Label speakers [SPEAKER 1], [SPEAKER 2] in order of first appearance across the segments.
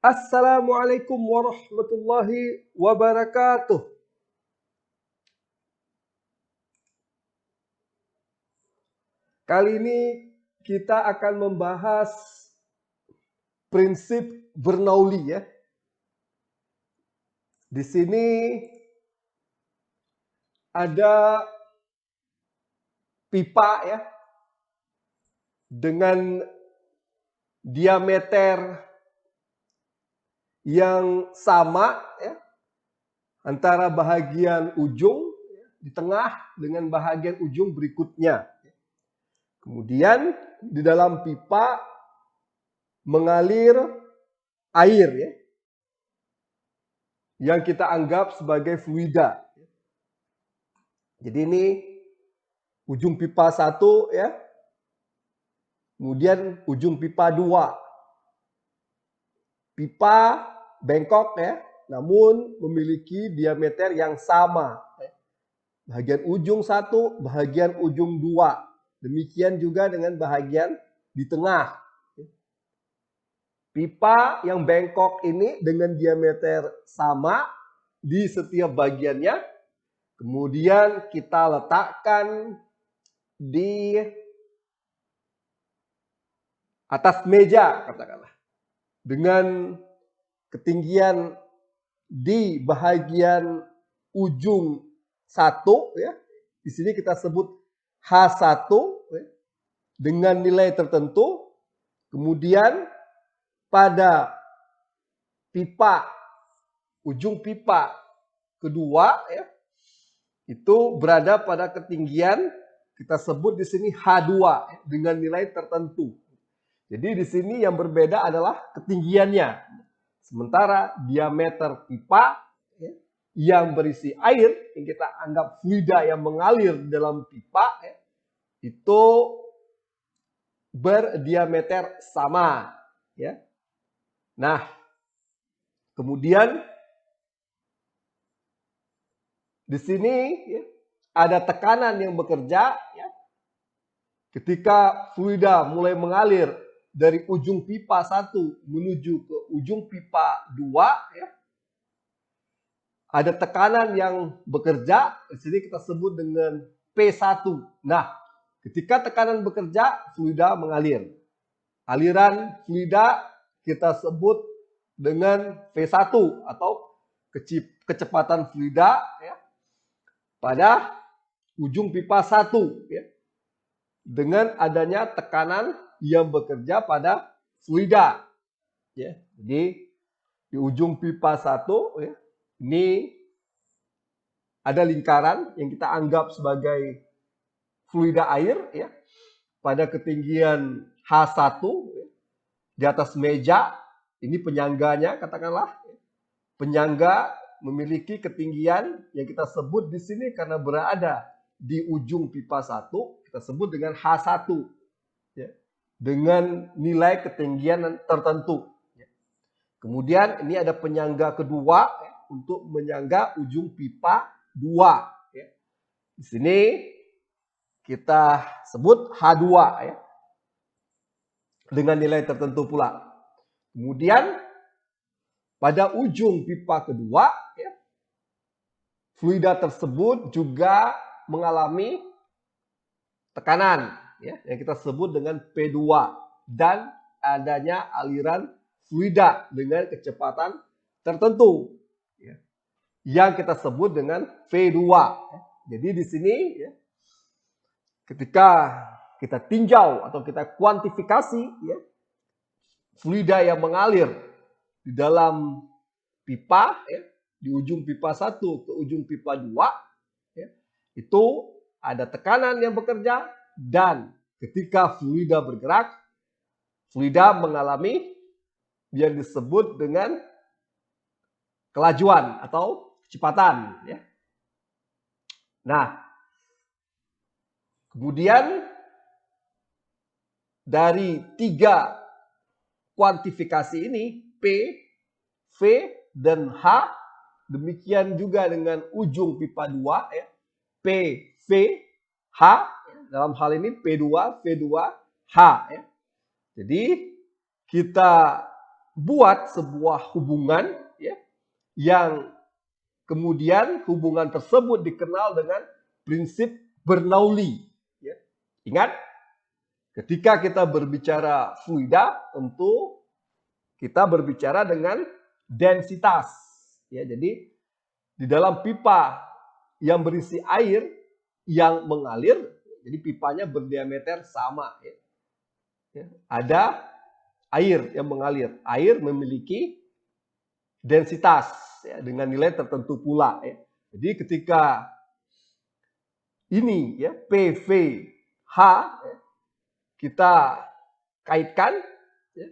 [SPEAKER 1] Assalamualaikum warahmatullahi wabarakatuh. Kali ini kita akan membahas prinsip Bernoulli ya. Di sini ada pipa ya dengan diameter yang sama ya, antara bahagian ujung di tengah dengan bahagian ujung berikutnya. Kemudian di dalam pipa mengalir air ya, yang kita anggap sebagai fluida. Jadi ini ujung pipa 1 ya. Kemudian ujung pipa 2. Pipa bengkok ya, namun memiliki diameter yang sama. Bahagian ujung 1, bahagian ujung 2. Demikian juga dengan bahagian di tengah. Pipa yang bengkok ini dengan diameter sama di setiap bagiannya. Kemudian kita letakkan di atas meja katakanlah. Dengan ketinggian di bahagian ujung 1 ya. Di sini kita sebut H1 ya, dengan nilai tertentu. Kemudian pada pipa ujung pipa kedua ya, itu berada pada ketinggian kita sebut di sini H2 ya, dengan nilai tertentu. Jadi di sini yang berbeda adalah ketinggiannya. Sementara diameter pipa ya, yang berisi air yang kita anggap fluida yang mengalir di dalam pipa ya, itu berdiameter sama ya. Nah, kemudian di sini ya, ada tekanan yang bekerja ya, ketika fluida mulai mengalir dari ujung pipa 1 menuju ke ujung pipa 2 ya, ada tekanan yang bekerja. Di sini kita sebut dengan P1. Nah, ketika tekanan bekerja, fluida mengalir. Aliran fluida kita sebut dengan V1 atau kecepatan fluida ya, pada ujung pipa 1 ya, dengan adanya tekanan yang bekerja pada fluida ya. Jadi di ujung pipa 1 ya, ini ada lingkaran yang kita anggap sebagai fluida air ya, pada ketinggian H1 ya, di atas meja. Ini penyangganya katakanlah. Penyangga memiliki ketinggian yang kita sebut di sini karena berada di ujung pipa 1, kita sebut dengan H1 ya, dengan nilai ketinggian tertentu. Kemudian ini ada penyangga kedua ya, untuk menyangga ujung pipa 2 ya. Di sini kita sebut H2 ya, dengan nilai tertentu pula. Kemudian pada ujung pipa kedua ya, fluida tersebut juga mengalami tekanan ya, yang kita sebut dengan P2 dan adanya aliran fluida dengan kecepatan tertentu ya, yang kita sebut dengan V2 ya. Jadi di sini ya, ketika kita tinjau atau kita kuantifikasi ya, fluida yang mengalir di dalam pipa ya, di ujung pipa 1 ke ujung pipa 2 ya, itu ada tekanan yang bekerja, dan ketika fluida bergerak, fluida mengalami yang disebut dengan kelajuan atau kecepatan ya. Nah, kemudian dari 3 kuantifikasi ini, P, V, dan H, demikian juga dengan ujung pipa 2 ya, P, V, H, dalam hal ini P2, V2, H ya. Jadi kita buat sebuah hubungan ya, yang kemudian hubungan tersebut dikenal dengan prinsip Bernoulli. Ya. Ingat, ketika kita berbicara fluida, tentu kita berbicara dengan densitas. Ya, jadi di dalam pipa yang berisi air yang mengalir, jadi pipanya berdiameter sama. Ya. Ya. Ada air yang mengalir. Air memiliki densitas ya, dengan nilai tertentu pula. Ya. Jadi ketika ini ya PVH ya, kita kaitkan ya,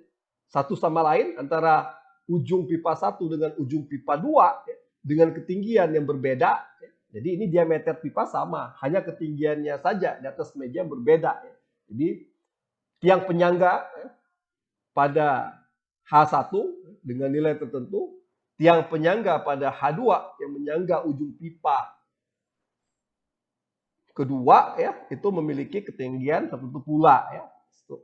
[SPEAKER 1] satu sama lain antara ujung pipa 1 dengan ujung pipa 2 ya, dengan ketinggian yang berbeda. Ya. Jadi ini diameter pipa sama, hanya ketinggiannya saja di atas meja berbeda. Ya. Jadi tiang penyangga ya, pada H1 dengan nilai tertentu, tiang penyangga pada H2 yang menyangga ujung pipa kedua ya, itu memiliki ketinggian tertentu pula ya.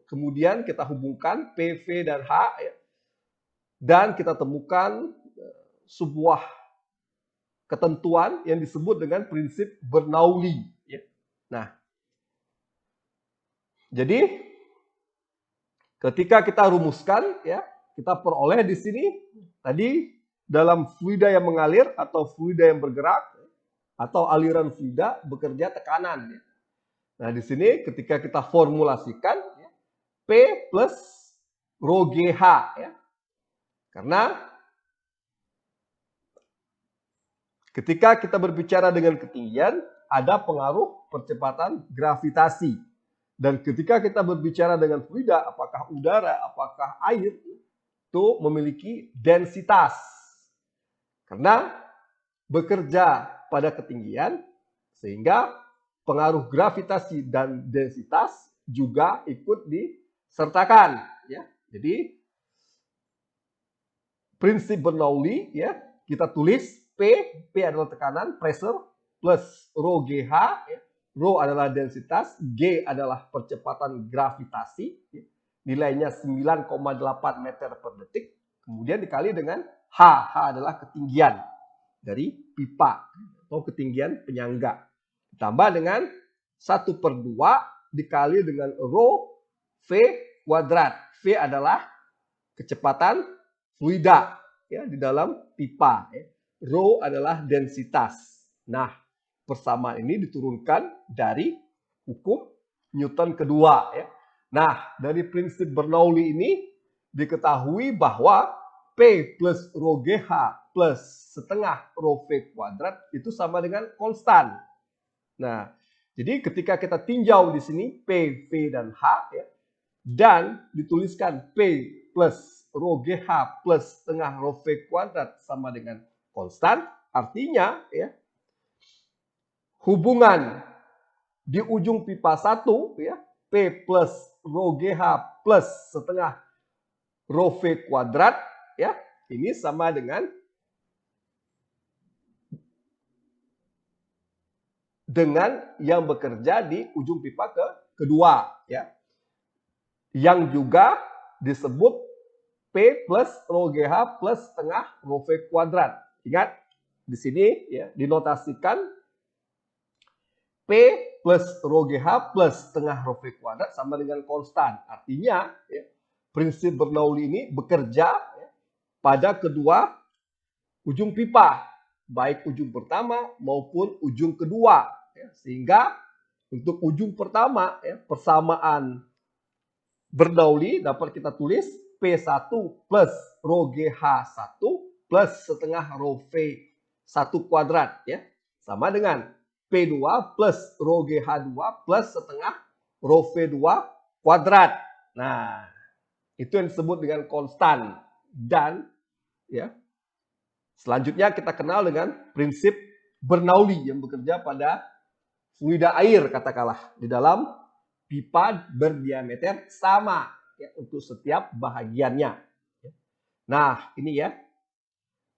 [SPEAKER 1] Kemudian kita hubungkan PV dan H ya, dan kita temukan sebuah ketentuan yang disebut dengan prinsip Bernoulli ya. Nah, jadi ketika kita rumuskan ya, kita peroleh di sini tadi dalam fluida yang mengalir atau fluida yang bergerak atau aliran fluida bekerja tekanan. Ya. Nah, di sini ketika kita formulasikan ya, P plus rho GH ya. Karena ketika kita berbicara dengan ketinggian ada pengaruh percepatan gravitasi. Dan ketika kita berbicara dengan fluida, apakah udara, apakah air, itu memiliki densitas. Karena bekerja pada ketinggian, sehingga pengaruh gravitasi dan densitas juga ikut disertakan. Ya. Jadi prinsip Bernoulli ya, kita tulis P adalah tekanan, pressure, plus rho GH, ya. Rho adalah densitas, G adalah percepatan gravitasi, ya. Nilainya 9,8 meter per detik, kemudian dikali dengan H adalah ketinggian dari pipa atau ketinggian penyangga. Ditambah dengan 1/2 dikali dengan rho V kuadrat. V adalah kecepatan fluida ya, di dalam pipa. Ya. Rho adalah densitas. Nah, persamaan ini diturunkan dari hukum Newton kedua. Ya. Nah, dari prinsip Bernoulli ini diketahui bahwa P plus rho GH plus setengah rho V kuadrat itu sama dengan konstan. Nah, jadi ketika kita tinjau di sini P, V, dan H, ya, dan dituliskan P plus rho GH plus setengah rho V kuadrat sama dengan konstan, artinya ya, hubungan di ujung pipa 1 ya, P plus rho GH plus setengah rho V kuadrat ya, ini sama dengan yang bekerja di ujung pipa kedua ya. Yang juga disebut P plus rho GH plus setengah rho V kuadrat. Ingat di sini ya dinotasikan P plus rho GH plus setengah rho V kuadrat sama dengan konstan. Artinya ya, prinsip Bernoulli ini bekerja ya, pada kedua ujung pipa, baik ujung pertama maupun ujung kedua. Ya, sehingga untuk ujung pertama ya, persamaan Bernoulli dapat kita tulis P1 plus rho GH1 plus setengah rho V1 kuadrat ya, sama dengan P2 plus rho GH2 plus setengah rho V2 kuadrat. Nah, itu yang disebut dengan konstan. Dan ya, selanjutnya kita kenal dengan prinsip Bernoulli yang bekerja pada fluida air katakanlah di dalam pipa berdiameter sama ya, untuk setiap bahagiannya. Nah, ini ya.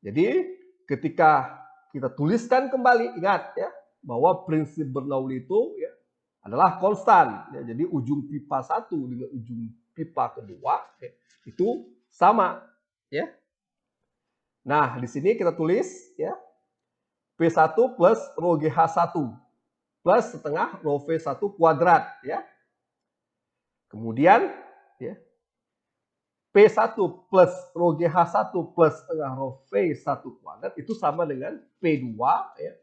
[SPEAKER 1] Jadi ketika kita tuliskan kembali, ingat ya, bahwa prinsip Bernoulli itu ya, adalah konstan. Ya, jadi ujung pipa 1 dengan ujung pipa kedua ya, itu sama. ya. Nah, di sini kita tulis ya P1 plus rho GH1 plus setengah rho V1 kuadrat ya. Kemudian ya P1 plus rho GH1 plus setengah rho V1 kuadrat itu sama dengan P2 ya,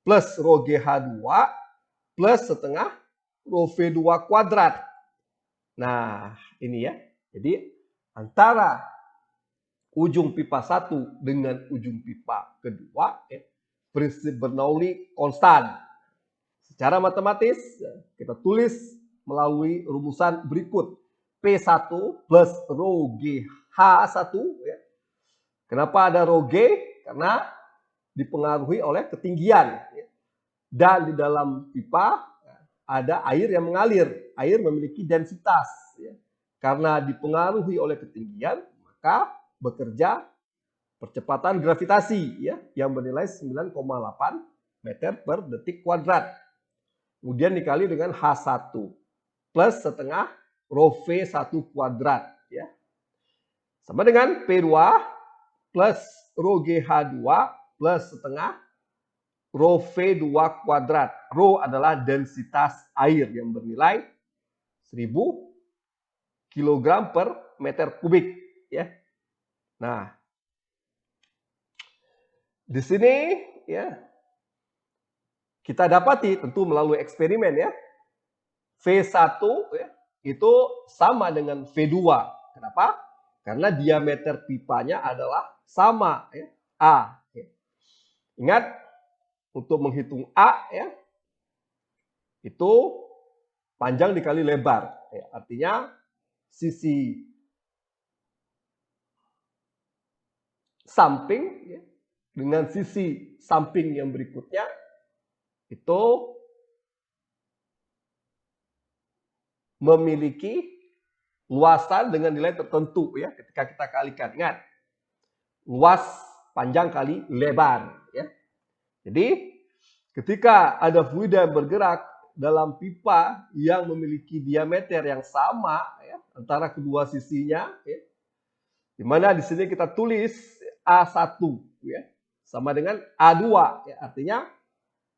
[SPEAKER 1] plus rho GH2 plus setengah rho V2 kuadrat. Nah, ini ya. Jadi antara ujung pipa 1 dengan ujung pipa kedua ya, prinsip Bernoulli konstan. Secara matematis kita tulis melalui rumusan berikut. P1 plus rho GH1 ya. Kenapa ada rho G? Karena dipengaruhi oleh ketinggian ya. Dan di dalam pipa ada air yang mengalir. Air memiliki densitas ya. Karena dipengaruhi oleh ketinggian, maka bekerja percepatan gravitasi ya yang bernilai 9,8 meter per detik kuadrat. Kemudian dikali dengan H1 plus setengah rho V1 kuadrat ya. Sama dengan P2 plus rho GH2 plus setengah rho V2 kuadrat. Rho adalah densitas air yang bernilai 1000 kg per meter kubik ya. Nah, di sini ya kita dapati tentu melalui eksperimen ya. V1 ya, itu sama dengan V2. Kenapa? Karena diameter pipanya adalah sama ya, A. Ya. Ingat untuk menghitung A ya, itu panjang dikali lebar. Ya, artinya sisi samping ya, dengan sisi samping yang berikutnya itu memiliki luasan dengan nilai tertentu ya ketika kita kalikan. Ingat, luas panjang kali lebar ya. Jadi ketika ada fluida yang bergerak dalam pipa yang memiliki diameter yang sama ya, antara kedua sisinya ya, di mana di sini kita tulis A1 ya, sama dengan A2 ya, artinya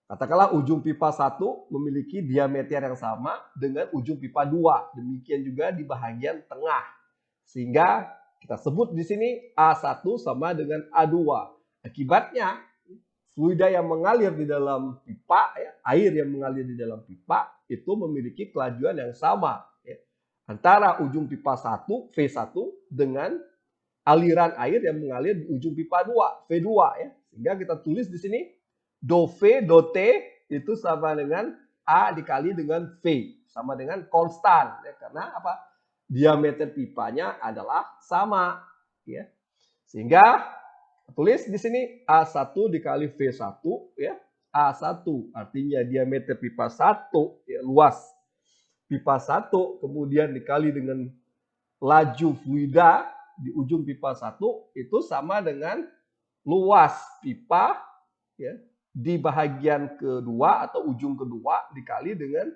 [SPEAKER 1] katakanlah ujung pipa 1 memiliki diameter yang sama dengan ujung pipa 2. Demikian juga di bagian tengah. Sehingga kita sebut di sini A1 sama dengan A2. Akibatnya fluida yang mengalir di dalam pipa, ya, air yang mengalir di dalam pipa itu memiliki kelajuan yang sama ya, antara ujung pipa 1 V1 dengan aliran air yang mengalir di ujung pipa 2 V2 ya. Sehingga kita tulis di sini do V do T itu sama dengan A dikali dengan V, sama dengan konstan ya, karena apa? Diameter pipanya adalah sama ya. Sehingga tulis di sini A1 dikali V1 ya. A1 artinya diameter pipa 1 ya, luas pipa 1 kemudian dikali dengan laju fluida di ujung pipa 1 itu sama dengan luas pipa ya di bagian kedua atau ujung kedua dikali dengan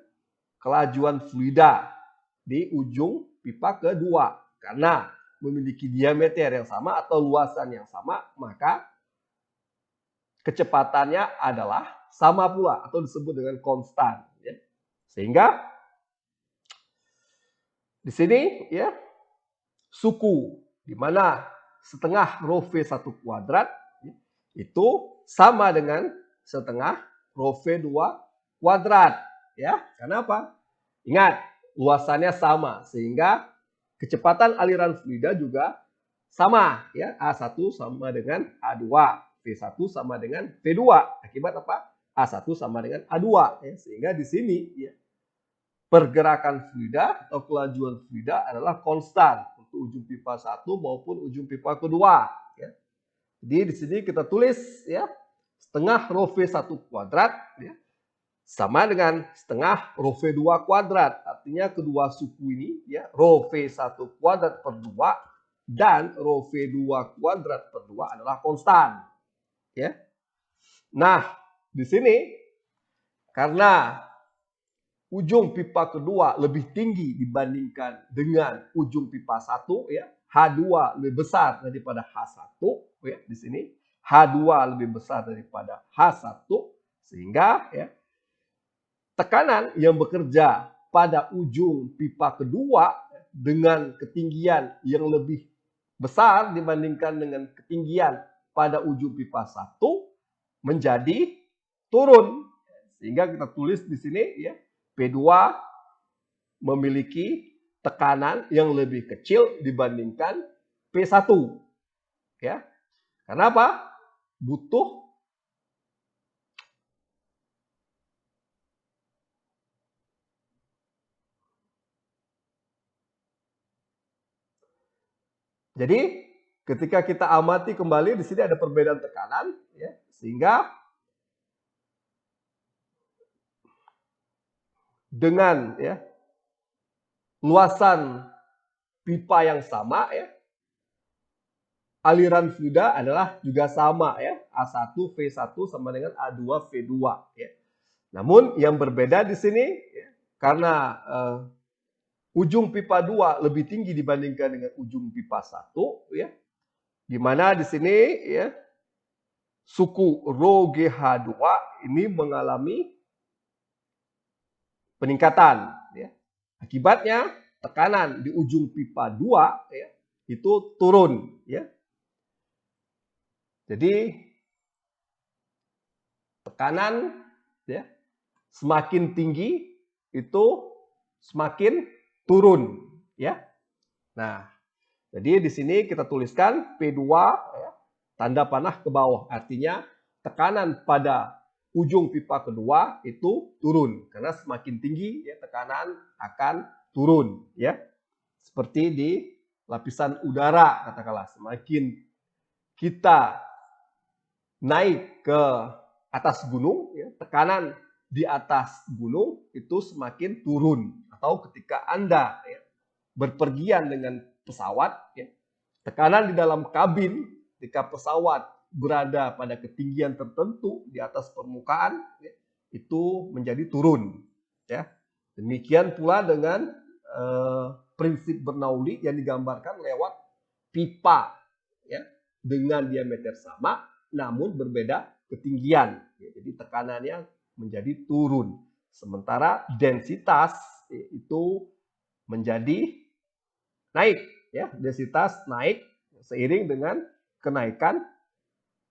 [SPEAKER 1] kelajuan fluida di ujung pipa kedua. Karena memiliki diameter yang sama atau luasan yang sama, maka kecepatannya adalah sama pula atau disebut dengan konstan. Ya. Sehingga di sini ya suku di mana setengah rho V1 kuadrat ya, itu sama dengan setengah rho V2 kuadrat ya. Karena apa? Ingat, luasannya sama sehingga kecepatan aliran fluida juga sama ya. A1 sama dengan A2, V1 sama dengan V2. Akibat apa? A1 sama dengan A2 ya. Sehingga di sini ya pergerakan fluida atau kelajuan fluida adalah konstan untuk ujung pipa 1 maupun ujung pipa kedua ya. Jadi di sini kita tulis ya setengah rho V1 kuadrat ya, sama dengan setengah rho V2 kuadrat. Artinya kedua suku ini ya rho V1 kuadrat per 2 dan rho V2 kuadrat per 2 adalah konstan. Ya. Nah, di sini karena ujung pipa kedua lebih tinggi dibandingkan dengan ujung pipa 1 ya, H2 lebih besar daripada H1, ya, di sini H2 lebih besar daripada H1, sehingga ya, tekanan yang bekerja pada ujung pipa kedua dengan ketinggian yang lebih besar dibandingkan dengan ketinggian pada ujung pipa 1 menjadi turun. Sehingga kita tulis di sini ya, P2 memiliki tekanan yang lebih kecil dibandingkan P1. Ya. Kenapa? Butuh jadi ketika kita amati kembali di sini ada perbedaan tekanan ya, sehingga dengan ya luasan pipa yang sama ya, aliran fluida adalah juga sama ya, A1V1 sama dengan A2V2 ya. Namun yang berbeda di sini ya, karena ujung pipa 2 lebih tinggi dibandingkan dengan ujung pipa 1 ya. Di mana di sini ya suku rho GH2 ini mengalami peningkatan ya. Akibatnya tekanan di ujung pipa 2 ya itu turun ya. Jadi tekanan ya semakin tinggi itu semakin turun ya. Nah, jadi di sini kita tuliskan P2 ya, tanda panah ke bawah, artinya tekanan pada ujung pipa kedua itu turun karena semakin tinggi ya tekanan akan turun ya. Seperti di lapisan udara katakanlah, semakin kita naik ke atas gunung ya, tekanan di atas gunung itu semakin turun. Atau ketika Anda ya, berpergian dengan pesawat ya, tekanan di dalam kabin ketika pesawat berada pada ketinggian tertentu di atas permukaan ya, itu menjadi turun ya. Demikian pula dengan prinsip Bernoulli yang digambarkan lewat pipa ya, dengan diameter sama namun berbeda ketinggian ya, jadi tekanannya menjadi turun, sementara densitas itu menjadi naik ya, densitas naik seiring dengan kenaikan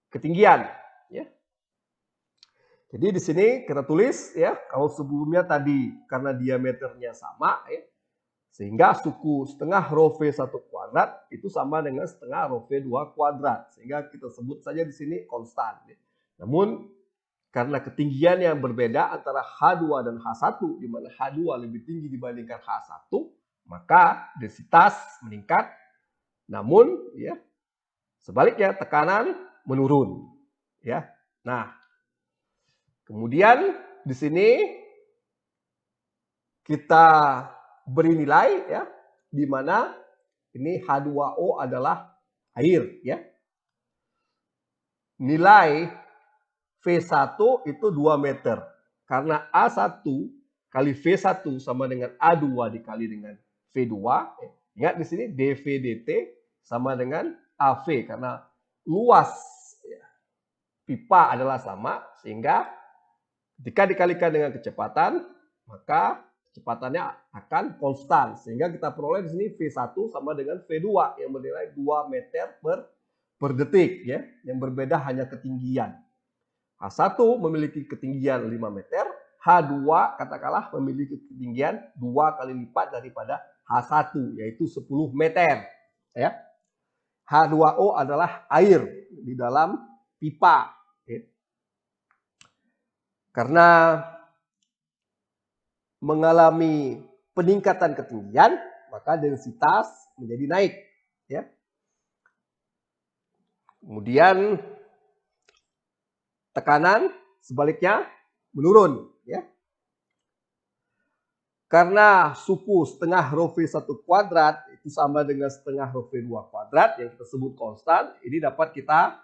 [SPEAKER 1] ketinggian ya. Jadi di sini kita tulis ya, kalau sebelumnya tadi karena diameternya sama ya, sehingga suku setengah rho V1 kuadrat itu sama dengan setengah rho V2 kuadrat, sehingga kita sebut saja di sini konstan ya. Namun karena ketinggian yang berbeda antara H2 dan H1, di mana H2 lebih tinggi dibandingkan H1, maka densitas meningkat, namun ya sebaliknya tekanan menurun. Ya, nah kemudian di sini kita beri nilai ya, di mana ini H2O adalah air ya. Nilai V1 itu 2 meter. Karena A1 kali V1 sama dengan A2 dikali dengan V2. Ingat di sini dV dt sama dengan AV karena luas ya, pipa adalah sama, sehingga ketika dikalikan dengan kecepatan maka kecepatannya akan konstan, sehingga kita peroleh di sini V1 sama dengan V2 yang bernilai 2 meter per detik ya, yang berbeda hanya ketinggian. H1 memiliki ketinggian 5 meter, H2 katakanlah memiliki ketinggian 2 kali lipat daripada H1 yaitu 10 meter ya. H2O adalah air di dalam pipa ya. Karena mengalami peningkatan ketinggian maka densitas menjadi naik ya. Kemudian tekanan sebaliknya menurun ya. Karena suku setengah rho V1 kuadrat itu sama dengan setengah rho V2 kuadrat yang kita sebut konstan, ini dapat kita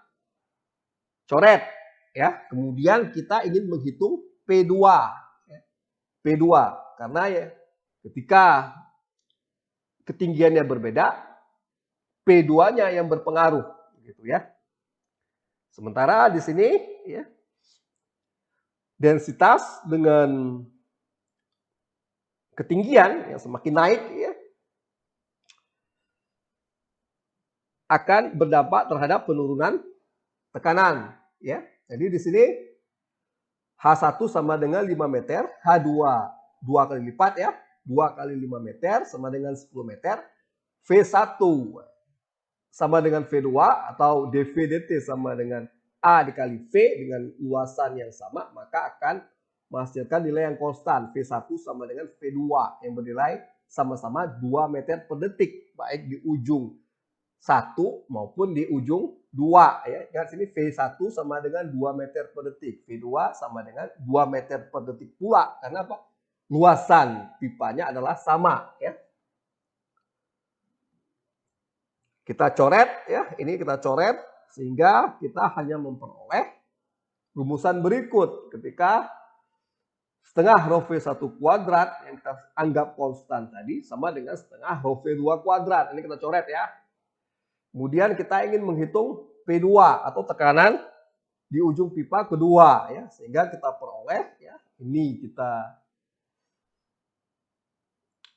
[SPEAKER 1] coret ya. Kemudian kita ingin menghitung P2 ya. P2 karena ya ketika ketinggiannya berbeda P2-nya yang berpengaruh, gitu ya. Sementara di sini ya, densitas dengan ketinggian yang semakin naik ya, akan berdampak terhadap penurunan tekanan ya. Jadi di sini H1 sama dengan 5 meter, H2 2 kali lipat ya, 2 kali 5 meter sama dengan 10 meter, V1 sama dengan V2 atau dV/dt sama dengan A dikali V dengan luasan yang sama, maka akan menghasilkan nilai yang konstan. V1 sama dengan V2 yang bernilai sama-sama 2 meter per detik, baik di ujung 1 maupun di ujung 2 ya. Kan sini V1 sama dengan 2 meter per detik, V2 sama dengan 2 meter per detik pula. Karena apa? Luasan pipanya adalah sama ya. Kita coret ya, ini kita coret sehingga kita hanya memperoleh rumusan berikut ketika setengah rho V1 kuadrat yang kita anggap konstan tadi sama dengan setengah rho V2 kuadrat. Ini kita coret ya. Kemudian kita ingin menghitung P2 atau tekanan di ujung pipa kedua ya, sehingga kita peroleh ya. Ini kita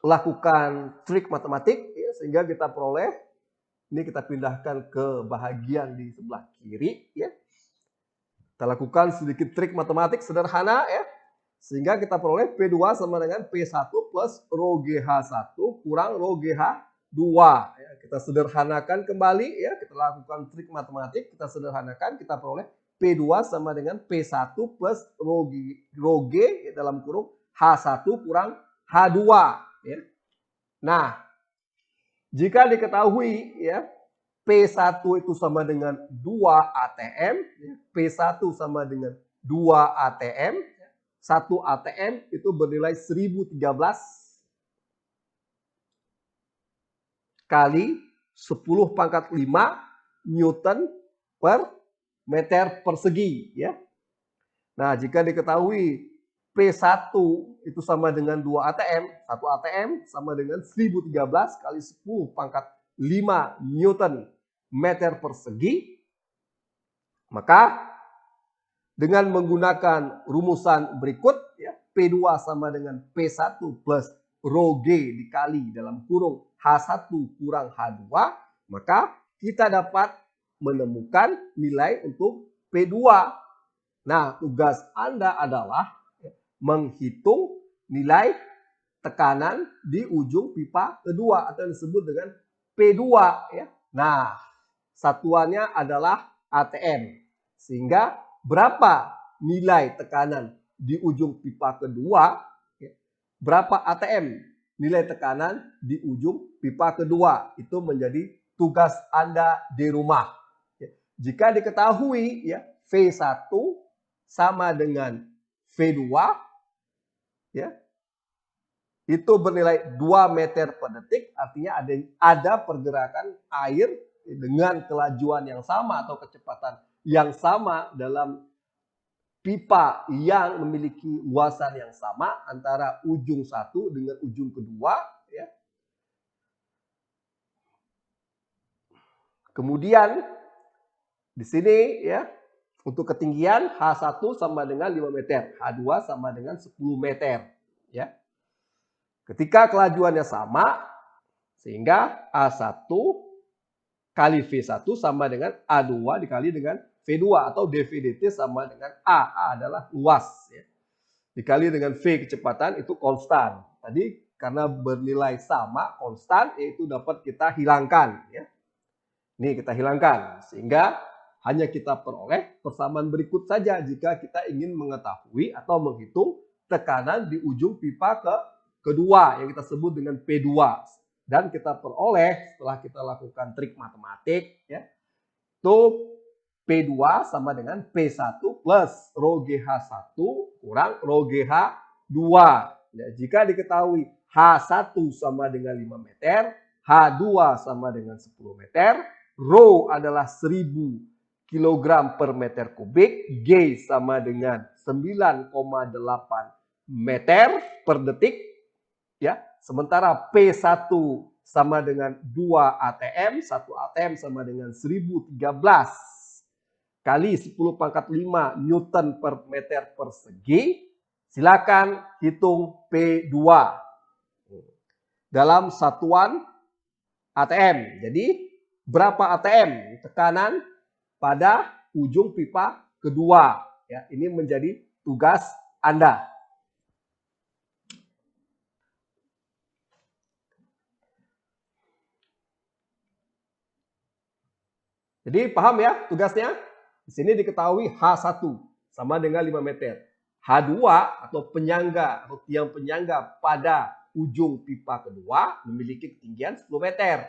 [SPEAKER 1] lakukan trik matematik ya, sehingga kita peroleh, ini kita pindahkan ke bahagian di sebelah kiri ya. Kita lakukan sedikit trik matematik sederhana ya, sehingga kita peroleh P2 sama dengan P1 plus rho GH1 kurang rho GH2 ya. Kita sederhanakan kembali ya, kita lakukan trik matematik, kita sederhanakan, kita peroleh P2 sama dengan P1 plus rho G ya, dalam kurung H1 kurang H2 ya. Nah, jika diketahui ya P1 itu sama dengan 2 ATM, ya, P1 sama dengan 2 ATM, 1 ATM itu bernilai 1013 kali 10 pangkat 5 Newton per meter persegi ya. Nah, jika diketahui P1 itu sama dengan 2 ATM, 1 ATM sama dengan 1013 kali 10 pangkat 5 Newton meter persegi, maka dengan menggunakan rumusan berikut ya, P2 sama dengan P1 plus rho G dikali dalam kurung H1 kurang H2, maka kita dapat menemukan nilai untuk P2. Nah, tugas Anda adalah menghitung nilai tekanan di ujung pipa kedua atau yang disebut dengan P2 ya. Nah, satuannya adalah ATM. Sehingga berapa nilai tekanan di ujung pipa kedua, ya, berapa ATM nilai tekanan di ujung pipa kedua, itu menjadi tugas Anda di rumah. Ya. Jika diketahui ya V1 sama dengan V2 ya, itu bernilai 2 meter per detik, artinya ada pergerakan air dengan kelajuan yang sama atau kecepatan yang sama dalam pipa yang memiliki luasan yang sama antara ujung satu dengan ujung kedua ya. Kemudian di sini ya, untuk ketinggian H1 sama dengan 5 meter, H2 sama dengan 10 meter ya. Ketika kelajuannya sama, sehingga A1 kali V1 sama dengan A2 dikali dengan V2 atau dV/dt sama dengan A. A adalah luas ya. Dikali dengan V kecepatan itu konstan. Tadi karena bernilai sama konstan, yaitu dapat kita hilangkan ya. Ini kita hilangkan sehingga hanya kita peroleh persamaan berikut saja jika kita ingin mengetahui atau menghitung tekanan di ujung pipa kedua yang kita sebut dengan P2. Dan kita peroleh setelah kita lakukan trik matematik ya, itu P2 sama dengan P1 plus rho GH1 kurang rho GH2. Ya, jika diketahui H1 sama dengan 5 meter, H2 sama dengan 10 meter, rho adalah 1000 kg per meter kubik, G sama dengan 9,8 meter per detik, ya. Sementara P1 sama dengan 2 ATM. 1 ATM sama dengan 1013 kali 10 pangkat 5 Newton per meter persegi. Silakan hitung P2 dalam satuan ATM. Jadi berapa ATM tekanan pada ujung pipa kedua? Ya, ini menjadi tugas Anda. Jadi paham ya tugasnya? Di sini diketahui H1 sama dengan 5 meter. H2 atau penyangga atau tiang penyangga pada ujung pipa kedua memiliki ketinggian 10 meter.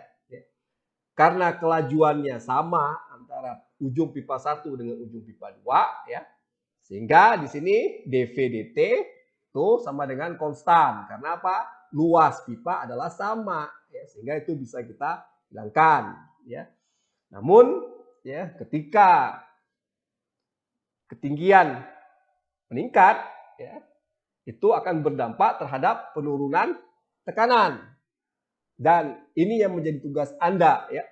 [SPEAKER 1] Karena kelajuannya sama antara ujung pipa 1 dengan ujung pipa 2, ya. Sehingga di sini dV dt itu sama dengan konstan. Karena apa? Luas pipa adalah sama, ya. Sehingga itu bisa kita hilangkan, ya. Namun ya ketika ketinggian meningkat, ya, itu akan berdampak terhadap penurunan tekanan. Dan ini yang menjadi tugas Anda, ya.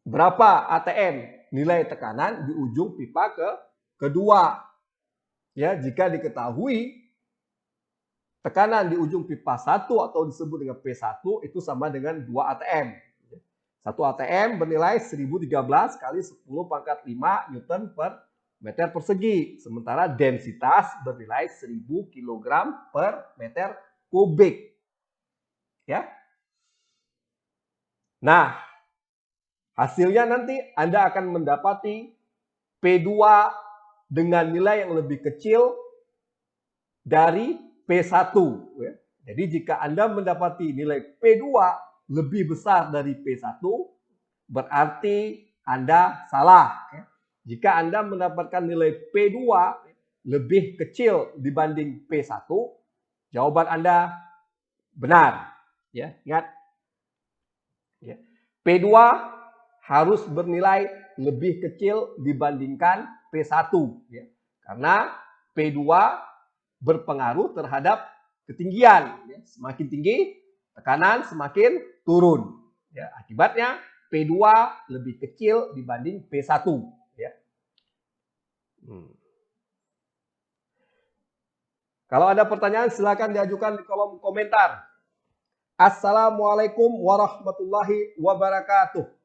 [SPEAKER 1] Berapa ATM nilai tekanan di ujung pipa kedua? Ya, jika diketahui tekanan di ujung pipa 1 atau disebut dengan P1 itu sama dengan 2 ATM. 1 ATM bernilai 1013 kali 10 pangkat 5 Newton per meter persegi. Sementara densitas bernilai 1000 kg per meter kubik. Ya. Nah, hasilnya nanti Anda akan mendapati P2 dengan nilai yang lebih kecil dari P1. Ya. Jadi jika Anda mendapati nilai P2 lebih besar dari P1, berarti Anda salah. Ya. Jika Anda mendapatkan nilai P2 lebih kecil dibanding P1, jawaban Anda benar. Ya, ingat. Ya. P2 harus bernilai lebih kecil dibandingkan P1. Ya. Karena P2 berpengaruh terhadap ketinggian. Ya. Semakin tinggi, tekanan semakin turun. Ya. Akibatnya P2 lebih kecil dibanding P1. Ya. Kalau ada pertanyaan silakan diajukan di kolom komentar. Assalamualaikum warahmatullahi wabarakatuh.